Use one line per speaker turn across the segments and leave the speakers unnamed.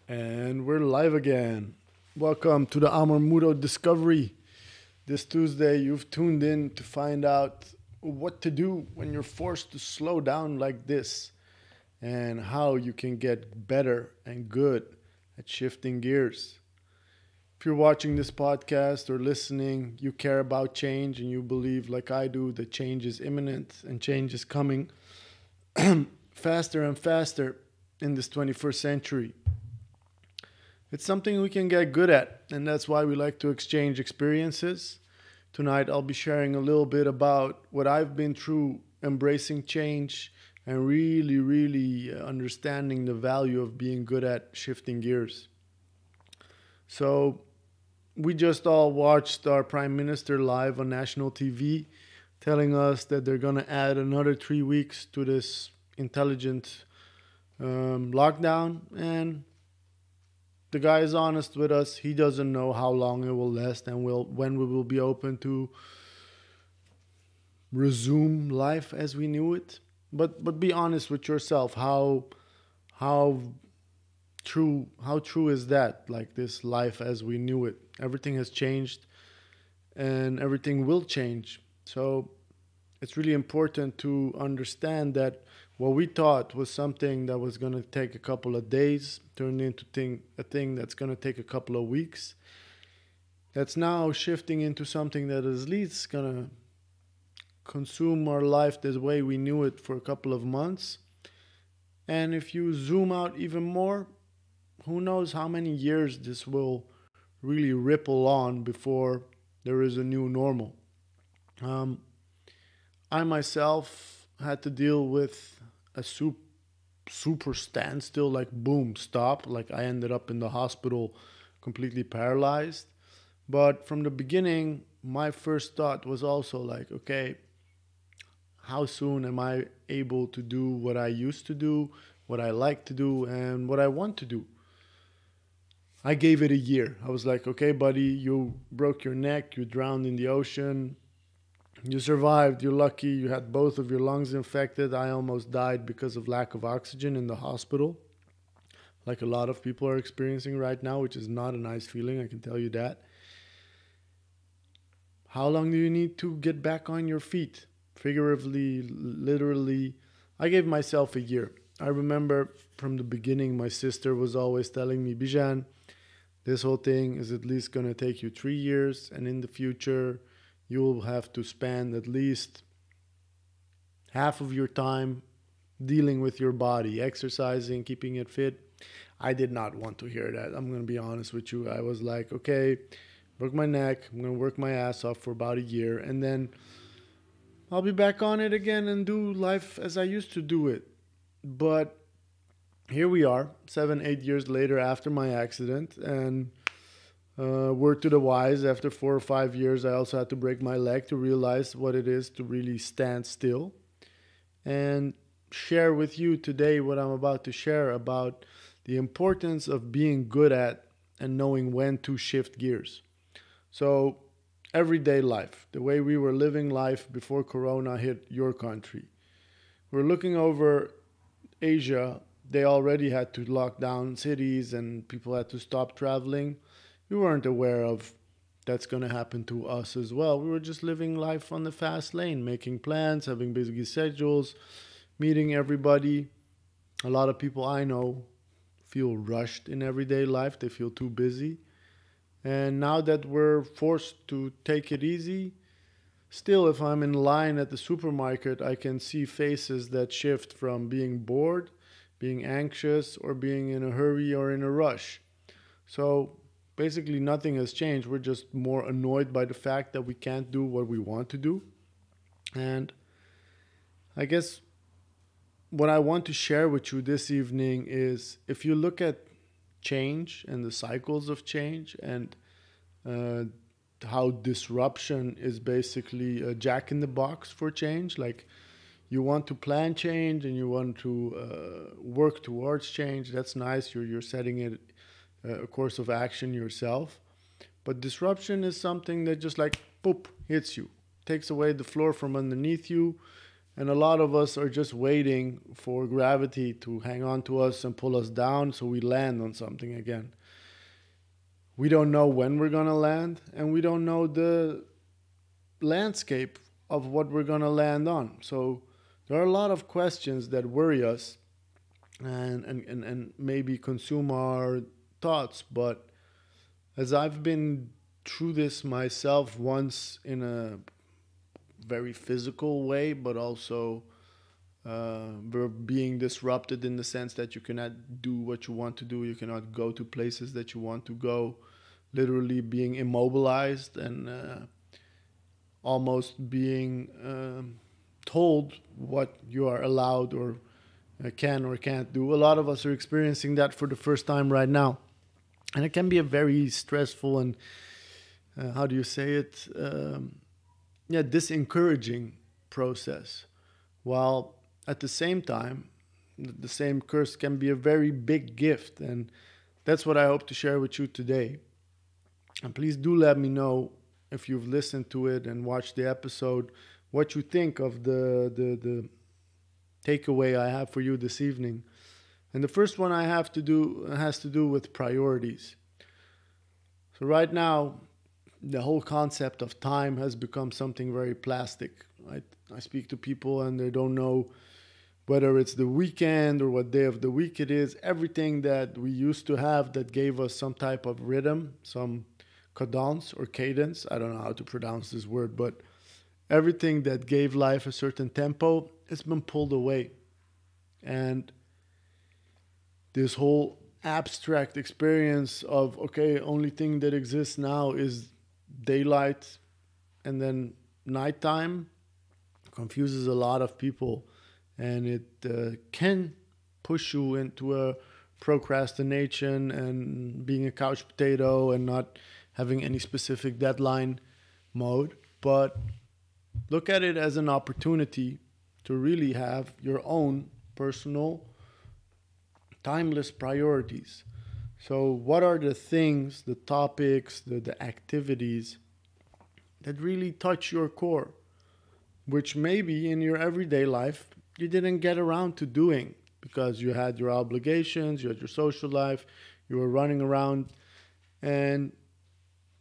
And we're live again. Welcome to the Amor Muto Discovery. This Tuesday, you've tuned in to find out what to do when you're forced to slow down like this and how you can get better and good at shifting gears. If you're watching this podcast or listening, you care about change and you believe, like I do, that change is imminent and change is coming faster and faster in this 21st century. It's something we can get good at, and that's why we like to exchange experiences. Tonight, I'll be sharing a little bit about what I've been through embracing change and really understanding the value of being good at shifting gears. So, we just all watched our Prime Minister live on national TV telling us that they're going to add another 3 weeks to this intelligent lockdown, and the guy is honest with us. He doesn't know how long it will last and when we will be open to resume life as we knew it. But be honest with yourself. How true is that? Like this life as we knew it. Everything has changed and everything will change. So it's really important to understand that what we thought was something that was going to take a couple of days turned into a thing that's going to take a couple of weeks. That's now shifting into something that is at least going to consume our life the way we knew it for a couple of months. And if you zoom out even more, who knows how many years this will really ripple on before there is a new normal. I myself had to deal with a super standstill, like boom, stop. Like I ended up in the hospital completely paralyzed. But from the beginning, my first thought was also like, okay, how soon am I able to do what I used to do, what I like to do, and what I want to do? I gave it a year. I was like, okay, buddy, you broke your neck, you drowned in the ocean. You survived, you're lucky, you had both of your lungs infected. I almost died because of lack of oxygen in the hospital, like a lot of people are experiencing right now, which is not a nice feeling, I can tell you that. How long do you need to get back on your feet? Figuratively, literally, I gave myself a year. I remember from the beginning, my sister was always telling me, Bijan, this whole thing is at least going to take you 3 years, and in the future, you'll have to spend at least half of your time dealing with your body, exercising, keeping it fit. I did not want to hear that. I'm going to be honest with you. I was like, okay, broke my neck. I'm going to work my ass off for about a year. And then I'll be back on it again and do life as I used to do it. But here we are, 7, 8 years later after my accident. And word to the wise, after 4 or 5 years, I also had to break my leg to realize what it is to really stand still and share with you today what I'm about to share about the importance of being good at and knowing when to shift gears. So, everyday life, the way we were living life before Corona hit your country. We're looking over Asia. They already had to lock down cities and people had to stop traveling. We weren't aware of that's going to happen to us as well. We were just living life on the fast lane, making plans, having busy schedules, meeting everybody. A lot of people I know feel rushed in everyday life. They feel too busy. And now that we're forced to take it easy, still, if I'm in line at the supermarket, I can see faces that shift from being bored, being anxious, or being in a hurry or in a rush. So basically, nothing has changed. We're just more annoyed by the fact that we can't do what we want to do. And I guess what I want to share with you this evening is if you look at change and the cycles of change and uh, how disruption is basically a jack in the box for change, like you want to plan change and you want to work towards change. That's nice. You're setting it a course of action yourself. But disruption is something that just like, boop, hits you, takes away the floor from underneath you, And a lot of us are just waiting for gravity to hang on to us and pull us down so we land on something again. We don't know when we're going to land, and we don't know the landscape of what we're going to land on. So there are a lot of questions that worry us and maybe consume our thoughts. But as I've been through this myself once in a very physical way, but also we're being disrupted in the sense that you cannot do what you want to do. You cannot go to places that you want to go, literally being immobilized and almost being told what you are allowed or can or can't do. A lot of us are experiencing that for the first time right now. And it can be a very stressful and, how do you say it? Disencouraging process. While at the same time, the same curse can be a very big gift. And that's what I hope to share with you today. And please do let me know if you've listened to it and watched the episode, what you think of the takeaway I have for you this evening. And the first one has to do with priorities. So right now, the whole concept of time has become something very plastic. I speak to people and they don't know whether it's the weekend or what day of the week it is. Everything that we used to have that gave us some type of rhythm, some cadence or cadence, I don't know how to pronounce this word, but everything that gave life a certain tempo, it's been pulled away. And this whole abstract experience of, okay, only thing that exists now is daylight and then nighttime confuses a lot of people, and it can push you into a procrastination and being a couch potato and not having any specific deadline mode. But look at it as an opportunity to really have your own personal timeless priorities. So what are the things, the topics, the activities that really touch your core, which maybe in your everyday life you didn't get around to doing because you had your obligations, you had your social life, you were running around and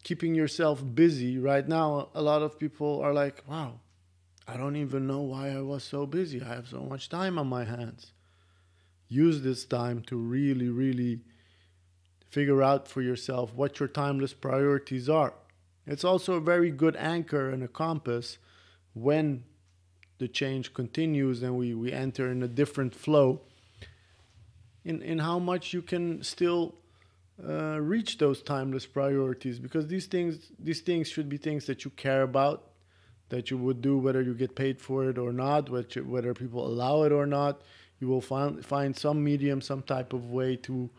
keeping yourself busy. Right now, a lot of people are like, wow, I don't even know why I was so busy. I have so much time on my hands. Use this time to really, really figure out for yourself what your timeless priorities are. It's also a very good anchor and a compass when the change continues and we enter in a different flow in how much you can still reach those timeless priorities, because these things should be things that you care about, that you would do whether you get paid for it or not, whether people allow it or not. You will find some medium, some type of way to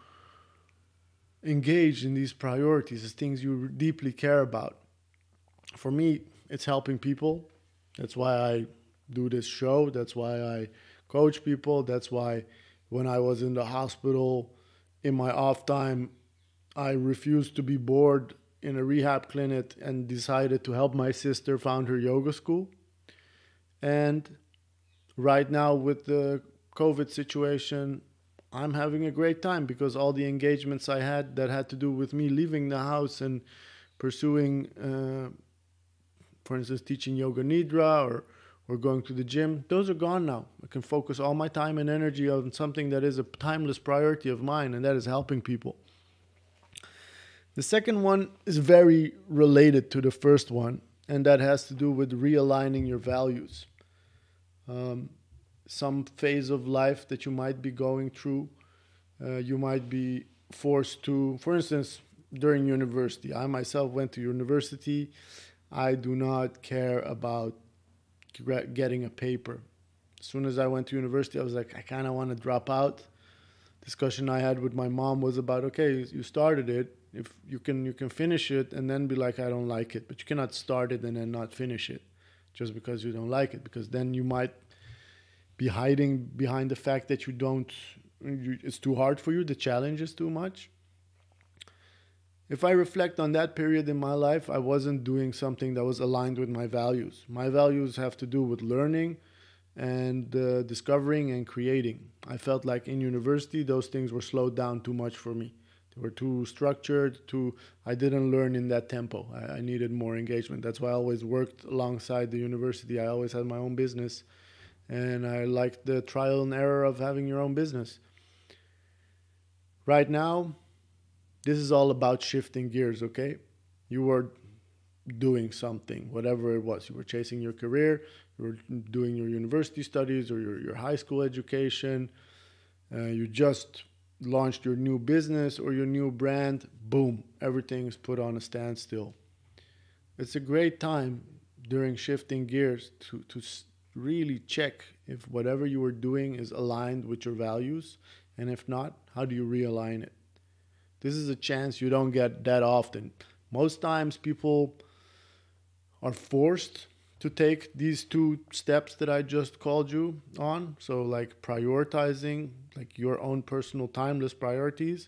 engage in these priorities as things you deeply care about. For me, it's helping people. That's why I do this show. That's why I coach people. That's why when I was in the hospital in my off time, I refused to be bored in a rehab clinic and decided to help my sister found her yoga school. And right now with the COVID situation, I'm having a great time because all the engagements I had that had to do with me leaving the house and pursuing, for instance, teaching yoga nidra or going to the gym, those are gone now. I can focus all my time and energy on something that is a timeless priority of mine, and that is helping people. The second one is very related to the first one, and that has to do with realigning your values. Some phase of life that you might be going through, you might be forced to, for instance, during university. I myself went to university. I do not care about getting a paper. As soon as I went to university, I was like, I kind of want to drop out. Discussion I had with my mom was about, okay, you started it. If you can finish it and then be like, I don't like it. But you cannot start it and then not finish it just because you don't like it, because then you might be hiding behind the fact that it's too hard for you, the challenge is too much. If I reflect on that period in my life, I wasn't doing something that was aligned with my values. My values have to do with learning, and discovering and creating. I felt like in university, those things were slowed down too much for me. They were too structured, I didn't learn in that tempo. I needed more engagement. That's why I always worked alongside the university. I always had my own business, and I liked the trial and error of having your own business. Right now, this is all about shifting gears, okay? You were doing something, whatever it was. You were chasing your career, you were doing your university studies or your high school education. You just launched your new business or your new brand. Boom, everything is put on a standstill. It's a great time during shifting gears to really check if whatever you were doing is aligned with your values. And if not, how do you realign it? This is a chance you don't get that often. Most times people are forced to take these two steps that I just called you on. So like prioritizing like your own personal timeless priorities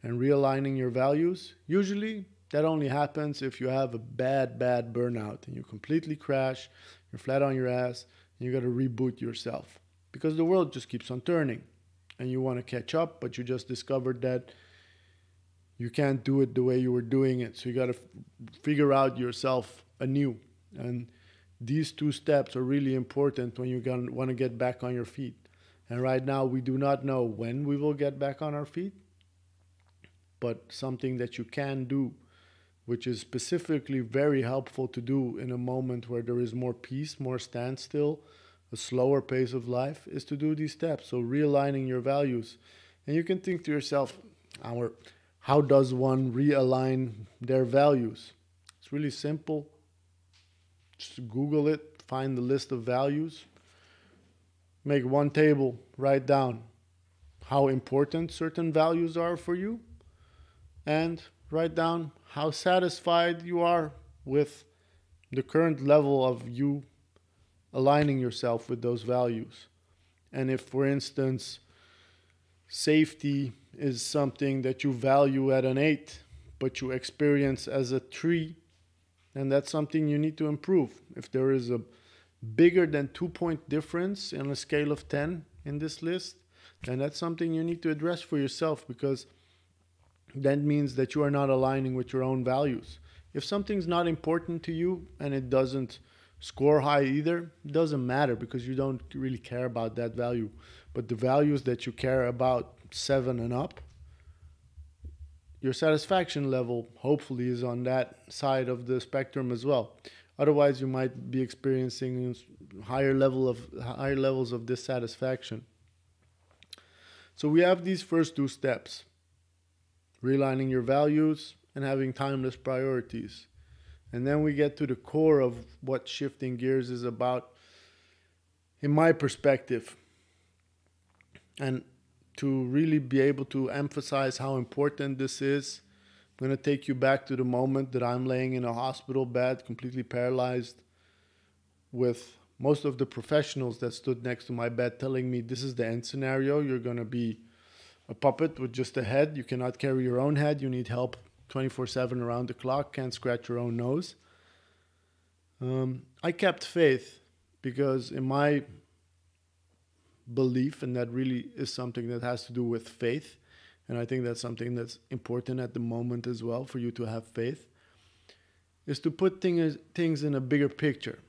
and realigning your values. Usually that only happens if you have a bad burnout and you completely crash, you're flat on your ass, and you got to reboot yourself because the world just keeps on turning and you want to catch up, but you just discovered that you can't do it the way you were doing it. So you got to figure out yourself anew. And these two steps are really important when you want to get back on your feet. And right now, we do not know when we will get back on our feet, but something that you can do, which is specifically very helpful to do in a moment where there is more peace, more standstill, a slower pace of life, is to do these steps. So realigning your values. And you can think to yourself, how does one realign their values? It's really simple. Just Google it, find the list of values, make one table, write down how important certain values are for you, and write down how satisfied you are with the current level of you aligning yourself with those values. And if, for instance, safety is something that you value at an 8, but you experience as a 3, and that's something you need to improve. If there is a bigger than 2-point difference on a scale of 10 in this list, then that's something you need to address for yourself, because that means that you are not aligning with your own values. If something's not important to you and it doesn't score high either, it doesn't matter because you don't really care about that value. But the values that you care about, 7 and up, your satisfaction level hopefully is on that side of the spectrum as well. Otherwise, you might be experiencing higher levels of dissatisfaction. So we have these first two steps: realigning your values and having timeless priorities. And then we get to the core of what shifting gears is about, in my perspective. And to really be able to emphasize how important this is, I'm going to take you back to the moment that I'm laying in a hospital bed, completely paralyzed, with most of the professionals that stood next to my bed telling me, this is the end scenario. You're going to be a puppet with just a head. You cannot carry your own head. You need help 24/7 around the clock. Can't scratch your own nose. I kept faith because in my belief, and that really is something that has to do with faith, and I think that's something that's important at the moment as well, for you to have faith, is to put things in a bigger picture.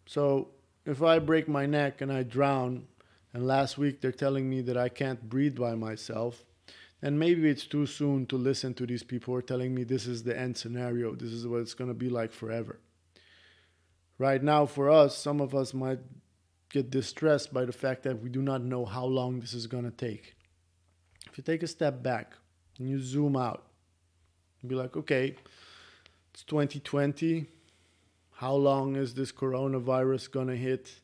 So if I break my neck and I drown, and last week they're telling me that I can't breathe by myself, then maybe it's too soon to listen to these people who are telling me this is the end scenario, this is what it's going to be like forever. Right now, for us, some of us might get distressed by the fact that we do not know how long this is going to take. If you take a step back and you zoom out, and be like, okay, it's 2020. How long is this coronavirus going to hit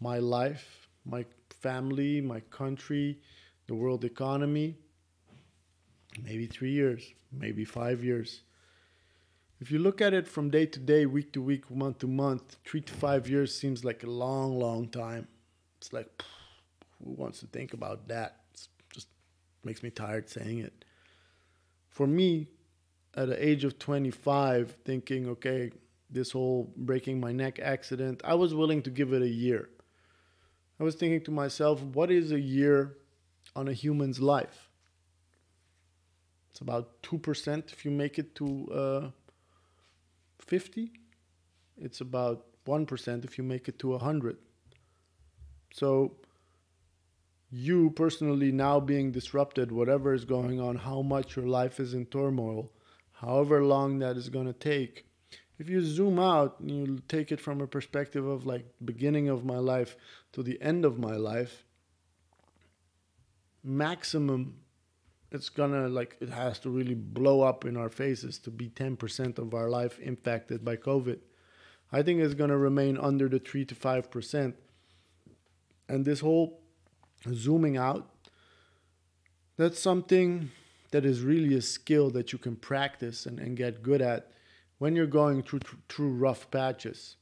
my life, my family, my country, the world economy? Maybe 3 years, maybe 5 years. If you look at it from day to day, week to week, month to month, 3 to 5 years seems like a long, long time. It's like, who wants to think about that? It just makes me tired saying it. For me, at the age of 25, thinking, okay, this whole breaking my neck accident, I was willing to give it a year. I was thinking to myself, what is a year on a human's life? It's about 2% if you make it to 50. It's about 1% if you make it to 100. So you personally now being disrupted, whatever is going on, how much your life is in turmoil, however long that is going to take. If you zoom out and you take it from a perspective of like beginning of my life to the end of my life, maximum it's gonna like it has to really blow up in our faces to be 10% of our life impacted by COVID. I think it's gonna remain under the 3 to 5%. And this whole zooming out, that's something that is really a skill that you can practice and get good at when you're going through rough patches.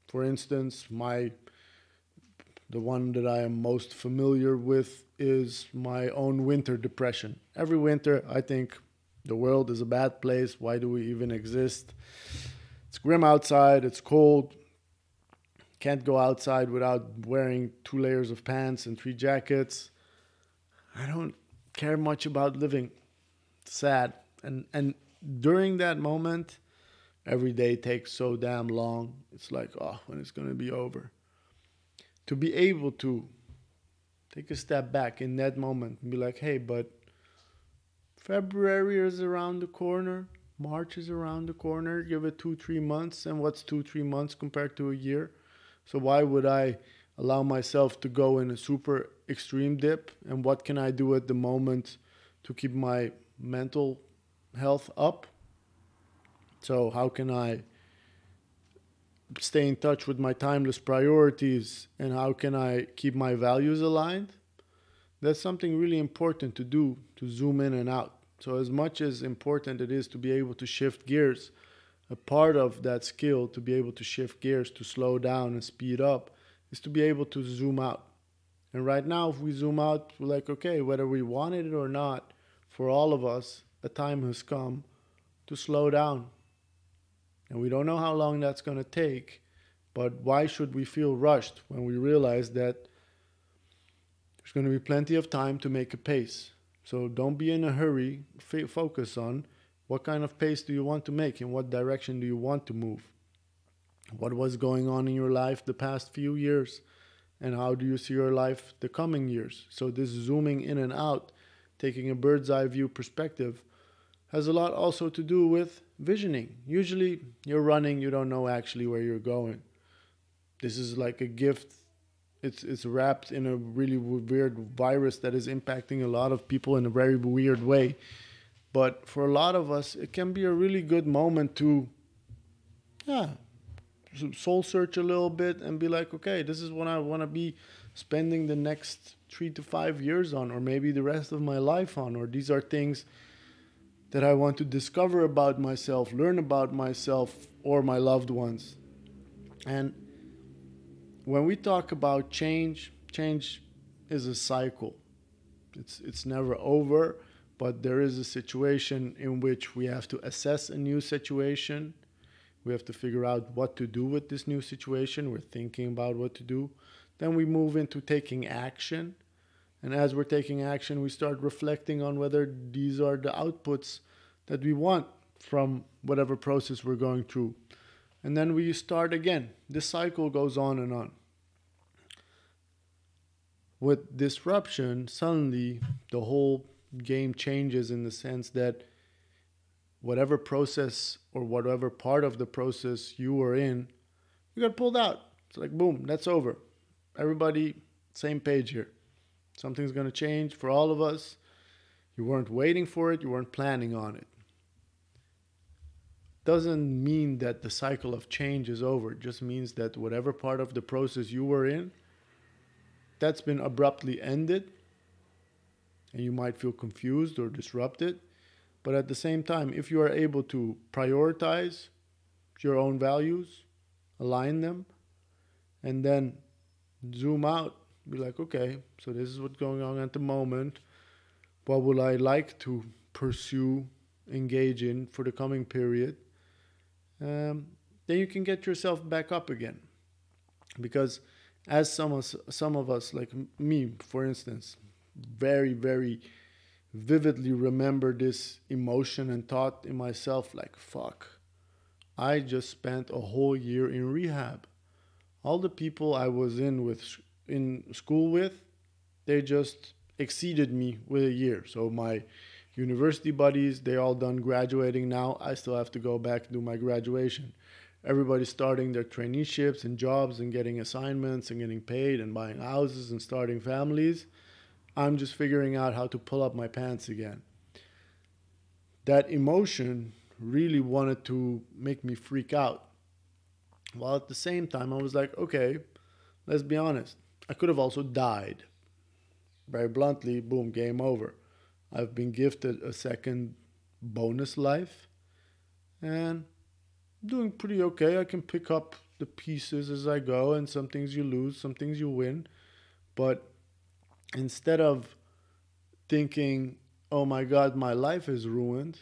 For instance, the one that I am most familiar with is my own winter depression. Every winter, I think the world is a bad place. Why do we even exist? It's grim outside. It's cold. Can't go outside without wearing 2 layers of pants and 3 jackets. I don't care much about living. It's sad. And during that moment, every day takes so damn long. It's like, oh, when it's going to be over. To be able to take a step back in that moment and be like, hey, but February is around the corner. March is around the corner. Give it 2-3 months. And what's 2-3 months compared to a year? So why would I allow myself to go in a super extreme dip? And what can I do at the moment to keep my mental health up? So how can I stay in touch with my timeless priorities, and how can I keep my values aligned? That's something really important to do, to zoom in and out. So as much as important it is to be able to shift gears, a part of that skill to be able to shift gears, to slow down and speed up, is to be able to zoom out. And right now, if we zoom out, we're like, okay, whether we wanted it or not, for all of us, a time has come to slow down. And we don't know how long that's going to take, but why should we feel rushed when we realize that there's going to be plenty of time to make a pace? So don't be in a hurry. Focus on what kind of pace do you want to make? In what direction do you want to move? What was going on in your life the past few years? And how do you see your life the coming years? So this zooming in and out, taking a bird's eye view perspective, has a lot also to do with visioning. Usually you're running, you don't know actually where you're going. This is like a gift. It's wrapped in a really weird virus that is impacting a lot of people in a very weird way. But for a lot of us, it can be a really good moment to soul search a little bit and be like, okay, this is what I want to be spending the next 3 to 5 years on, or maybe the rest of my life on, or these are things that I want to discover about myself, learn about myself or my loved ones. And when we talk about change, change is a cycle. It's never over, but there is a situation in which we have to assess a new situation. We have to figure out what to do with this new situation. We're thinking about what to do. Then we move into taking action. And as we're taking action, we start reflecting on whether these are the outputs that we want from whatever process we're going through. And then we start again. This cycle goes on and on. With disruption, suddenly the whole game changes in the sense that whatever process or whatever part of the process you were in, you got pulled out. It's like, boom, that's over. Everybody, same page here. Something's going to change for all of us. You weren't waiting for it. You weren't planning on it. Doesn't mean that the cycle of change is over. It just means that whatever part of the process you were in, that's been abruptly ended. And you might feel confused or disrupted. But at the same time, if you are able to prioritize your own values, align them, and then zoom out, be like, okay, so this is what's going on at the moment. What would I like to pursue, engage in for the coming period? Then you can get yourself back up again. Because As some of us, like me, for instance, very, very vividly remember this emotion and thought in myself like, fuck, I just spent a whole year in rehab. All the people I was in school with, they just exceeded me with a year. So my university buddies, they all done graduating now. I still have to go back and do my graduation. Everybody's starting their traineeships and jobs and getting assignments and getting paid and buying houses and starting families. I'm just figuring out how to pull up my pants again. That emotion really wanted to make me freak out. While at the same time, I was like, okay, let's be honest. I could have also died. Very bluntly, boom, game over. I've been gifted a second bonus life and doing pretty okay. I can pick up the pieces as I go, and some things you lose, some things you win. But instead of thinking, oh my God, my life is ruined,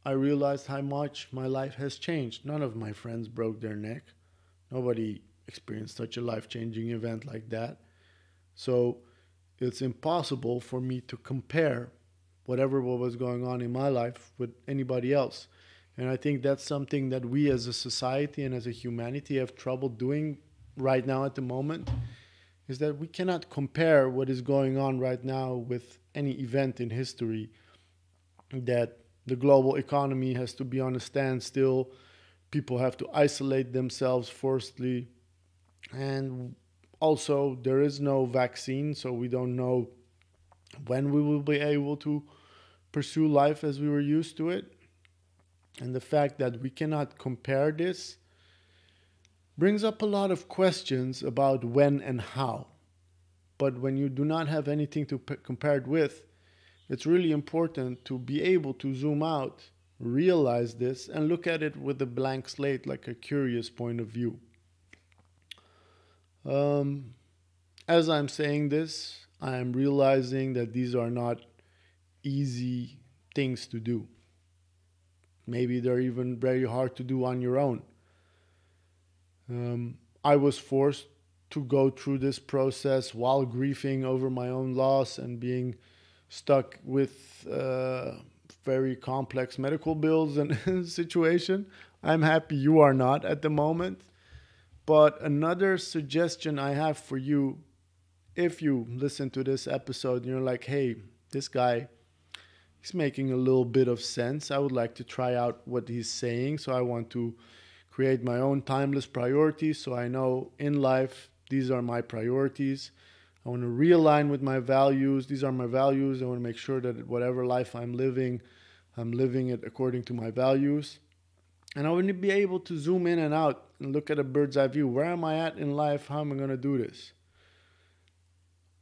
I realized how much my life has changed. None of my friends broke their neck. Nobody experienced such a life-changing event like that. So it's impossible for me to compare what was going on in my life with anybody else. And I think that's something that we as a society and as a humanity have trouble doing right now at the moment, is that we cannot compare what is going on right now with any event in history, that the global economy has to be on a standstill, people have to isolate themselves forcibly, and also there is no vaccine, so we don't know when we will be able to pursue life as we were used to it. And the fact that we cannot compare this brings up a lot of questions about when and how. But when you do not have anything to compare it with, it's really important to be able to zoom out, realize this, and look at it with a blank slate, like a curious point of view. As I'm saying this, I am realizing that these are not easy things to do. Maybe they're even very hard to do on your own. I was forced to go through this process while grieving over my own loss and being stuck with very complex medical bills and situation. I'm happy you are not at the moment. But another suggestion I have for you, if you listen to this episode and you're like, hey, this guy, he's making a little bit of sense. I would like to try out what he's saying. So I want to create my own timeless priorities. So I know in life, these are my priorities. I want to realign with my values. These are my values. I want to make sure that whatever life I'm living it according to my values. And I want to be able to zoom in and out and look at a bird's eye view. Where am I at in life? How am I going to do this?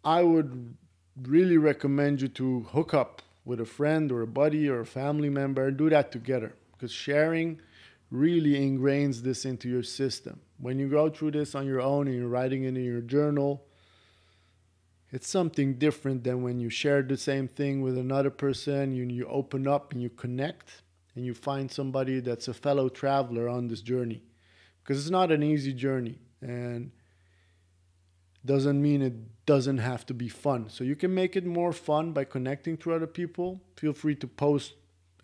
I would really recommend you to hook up with a friend or a buddy or a family member and do that together, because sharing really ingrains this into your system. When you go through this on your own and you're writing it in your journal, it's something different than when you share the same thing with another person. You open up and you connect and you find somebody that's a fellow traveler on this journey, because it's not an easy journey, and doesn't mean it doesn't have to be fun. So you can make it more fun by connecting to other people. Feel free to post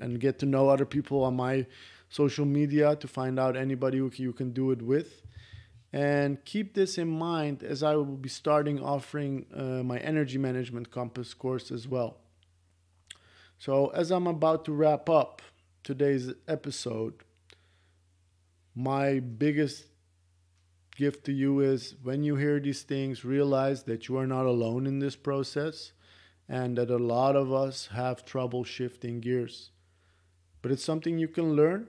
and get to know other people on my social media to find out anybody who you can do it with. And keep this in mind as I will be starting offering my energy management compass course as well. So as I'm about to wrap up today's episode, my biggest gift to you is, when you hear these things, realize that you are not alone in this process and that a lot of us have trouble shifting gears. But it's something you can learn,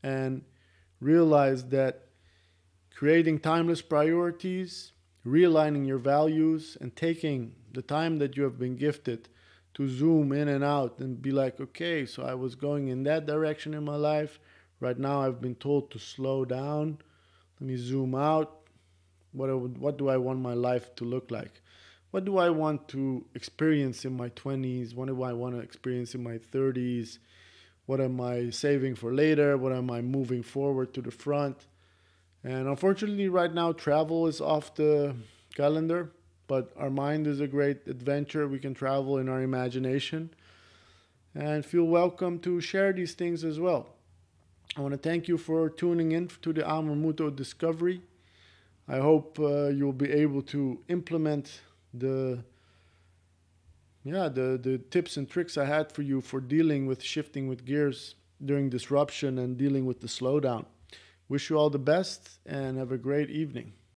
and realize that creating timeless priorities, realigning your values, and taking the time that you have been gifted to zoom in and out and be like, okay, so I was going in that direction in my life. Right now I've been told to slow down. Let me zoom out. What do I want my life to look like? What do I want to experience in my 20s? What do I want to experience in my 30s? What am I saving for later? What am I moving forward to the front? And unfortunately, right now, travel is off the calendar, but our mind is a great adventure. We can travel in our imagination and feel welcome to share these things as well. I want to thank you for tuning in to the Amor Muto Discovery. I hope you'll be able to implement the tips and tricks I had for you for dealing with shifting with gears during disruption and dealing with the slowdown. Wish you all the best and have a great evening.